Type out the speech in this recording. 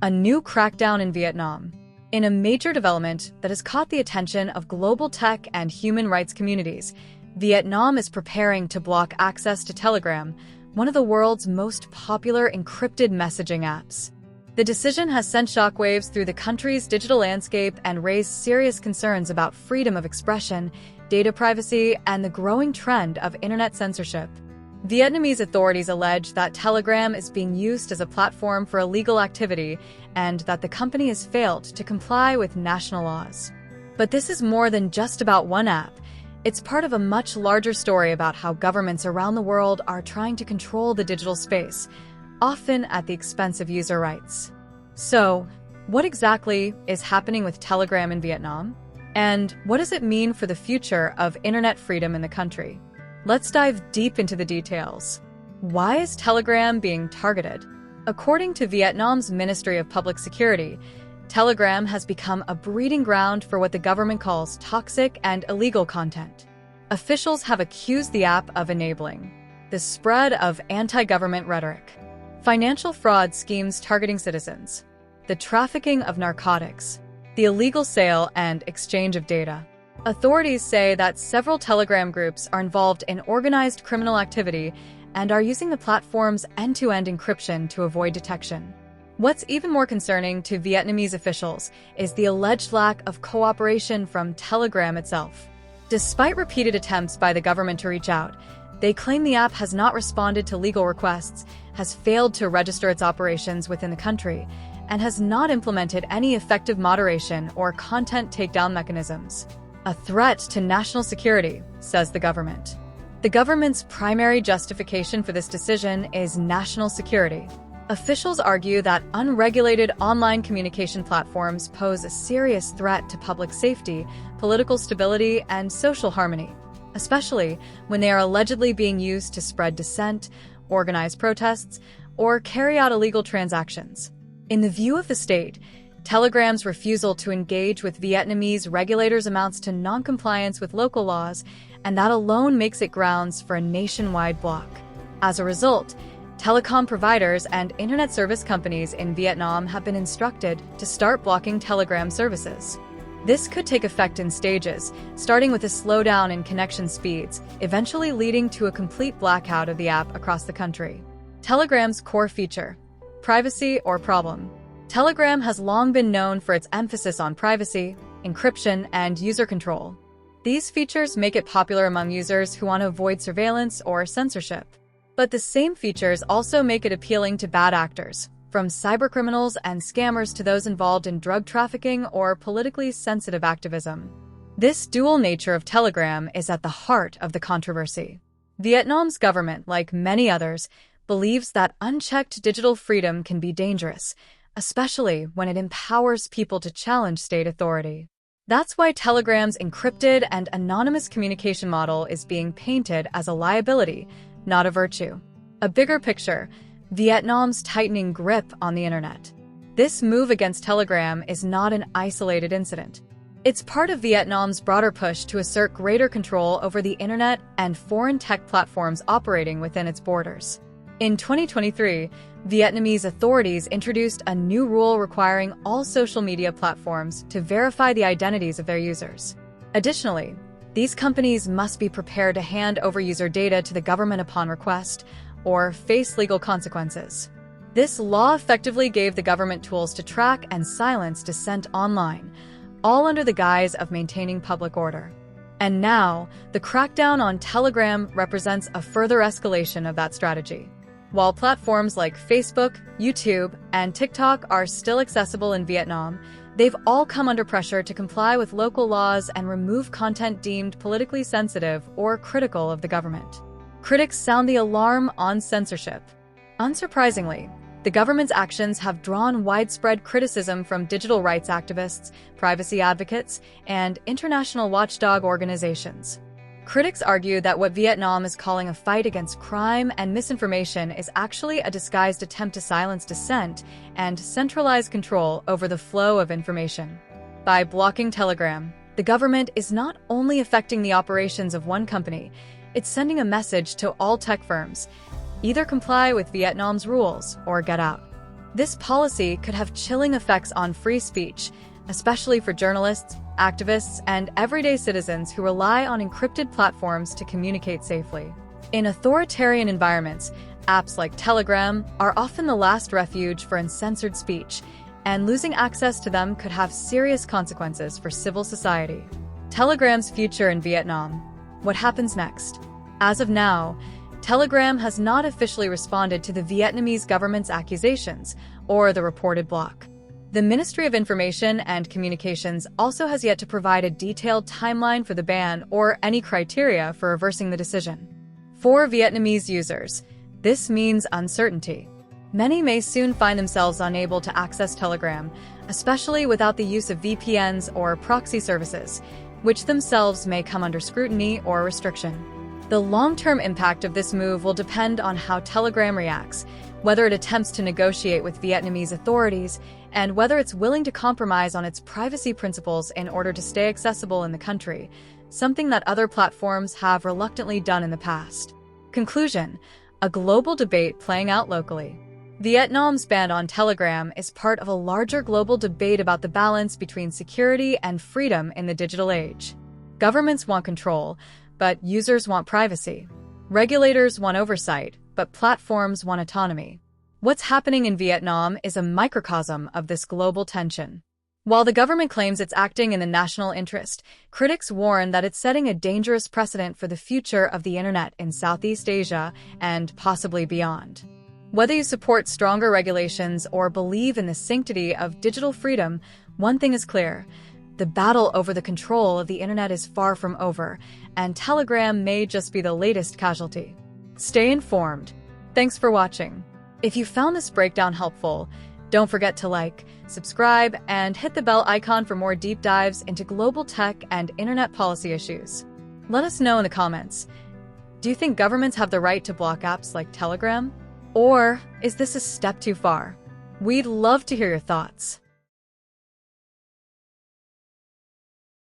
A new crackdown in Vietnam. In a major development that has caught the attention of global tech and human rights communities, Vietnam is preparing to block access to Telegram, one of the world's most popular encrypted messaging apps. The decision has sent shockwaves through the country's digital landscape and raised serious concerns about freedom of expression, data privacy, and the growing trend of internet censorship. Vietnamese authorities allege that Telegram is being used as a platform for illegal activity and that the company has failed to comply with national laws. But this is more than just about one app. It's part of a much larger story about how governments around the world are trying to control the digital space, often at the expense of user rights. So, what exactly is happening with Telegram in Vietnam? And what does it mean for the future of internet freedom in the country? Let's dive deep into the details. Why is Telegram being targeted? According to Vietnam's Ministry of Public Security, Telegram has become a breeding ground for what the government calls toxic and illegal content. Officials have accused the app of enabling the spread of anti-government rhetoric, financial fraud schemes targeting citizens, the trafficking of narcotics, the illegal sale and exchange of data. Authorities say that several Telegram groups are involved in organized criminal activity and are using the platform's end-to-end encryption to avoid detection. What's even more concerning to Vietnamese officials is the alleged lack of cooperation from Telegram itself. Despite repeated attempts by the government to reach out, they claim the app has not responded to legal requests, has failed to register its operations within the country, and has not implemented any effective moderation or content takedown mechanisms. A threat to national security, says the government. The government's primary justification for this decision is national security. Officials argue that unregulated online communication platforms pose a serious threat to public safety, political stability, and social harmony, especially when they are allegedly being used to spread dissent, organize protests, or carry out illegal transactions. In the view of the state, Telegram's refusal to engage with Vietnamese regulators amounts to non-compliance with local laws, and that alone makes it grounds for a nationwide block. As a result, telecom providers and internet service companies in Vietnam have been instructed to start blocking Telegram services. This could take effect in stages, starting with a slowdown in connection speeds, eventually leading to a complete blackout of the app across the country. Telegram's core feature: privacy or problem. Telegram has long been known for its emphasis on privacy, encryption, and user control. These features make it popular among users who want to avoid surveillance or censorship. But the same features also make it appealing to bad actors, from cybercriminals and scammers to those involved in drug trafficking or politically sensitive activism. This dual nature of Telegram is at the heart of the controversy. Vietnam's government, like many others, believes that unchecked digital freedom can be dangerous, especially when it empowers people to challenge state authority. That's why Telegram's encrypted and anonymous communication model is being painted as a liability, not a virtue. A bigger picture: Vietnam's tightening grip on the internet. This move against Telegram is not an isolated incident. It's part of Vietnam's broader push to assert greater control over the internet and foreign tech platforms operating within its borders. In 2023, Vietnamese authorities introduced a new rule requiring all social media platforms to verify the identities of their users. Additionally, these companies must be prepared to hand over user data to the government upon request or face legal consequences. This law effectively gave the government tools to track and silence dissent online, all under the guise of maintaining public order. And now, the crackdown on Telegram represents a further escalation of that strategy. While platforms like Facebook, YouTube, and TikTok are still accessible in Vietnam, they've all come under pressure to comply with local laws and remove content deemed politically sensitive or critical of the government. Critics sound the alarm on censorship. Unsurprisingly, the government's actions have drawn widespread criticism from digital rights activists, privacy advocates, and international watchdog organizations. Critics argue that what Vietnam is calling a fight against crime and misinformation is actually a disguised attempt to silence dissent and centralize control over the flow of information. By blocking Telegram, the government is not only affecting the operations of one company, it's sending a message to all tech firms: either comply with Vietnam's rules or get out. This policy could have chilling effects on free speech, especially for journalists, activists, and everyday citizens who rely on encrypted platforms to communicate safely. In authoritarian environments, apps like Telegram are often the last refuge for uncensored speech, and losing access to them could have serious consequences for civil society. Telegram's future in Vietnam. What happens next? As of now, Telegram has not officially responded to the Vietnamese government's accusations or the reported block. The Ministry of Information and Communications also has yet to provide a detailed timeline for the ban or any criteria for reversing the decision. For Vietnamese users, this means uncertainty. Many may soon find themselves unable to access Telegram, especially without the use of VPNs or proxy services, which themselves may come under scrutiny or restriction. The long-term impact of this move will depend on how Telegram reacts, whether it attempts to negotiate with Vietnamese authorities, and whether it's willing to compromise on its privacy principles in order to stay accessible in the country, something that other platforms have reluctantly done in the past. Conclusion: a global debate playing out locally. Vietnam's ban on Telegram is part of a larger global debate about the balance between security and freedom in the digital age. Governments want control, but users want privacy. Regulators want oversight, but platforms want autonomy. What's happening in Vietnam is a microcosm of this global tension. While the government claims it's acting in the national interest, critics warn that it's setting a dangerous precedent for the future of the internet in Southeast Asia and possibly beyond. Whether you support stronger regulations or believe in the sanctity of digital freedom, one thing is clear: the battle over the control of the internet is far from over, and Telegram may just be the latest casualty. Stay informed. Thanks for watching. If you found this breakdown helpful, don't forget to like, subscribe, and hit the bell icon for more deep dives into global tech and internet policy issues. Let us know in the comments. Do you think governments have the right to block apps like Telegram? Or is this a step too far? We'd love to hear your thoughts.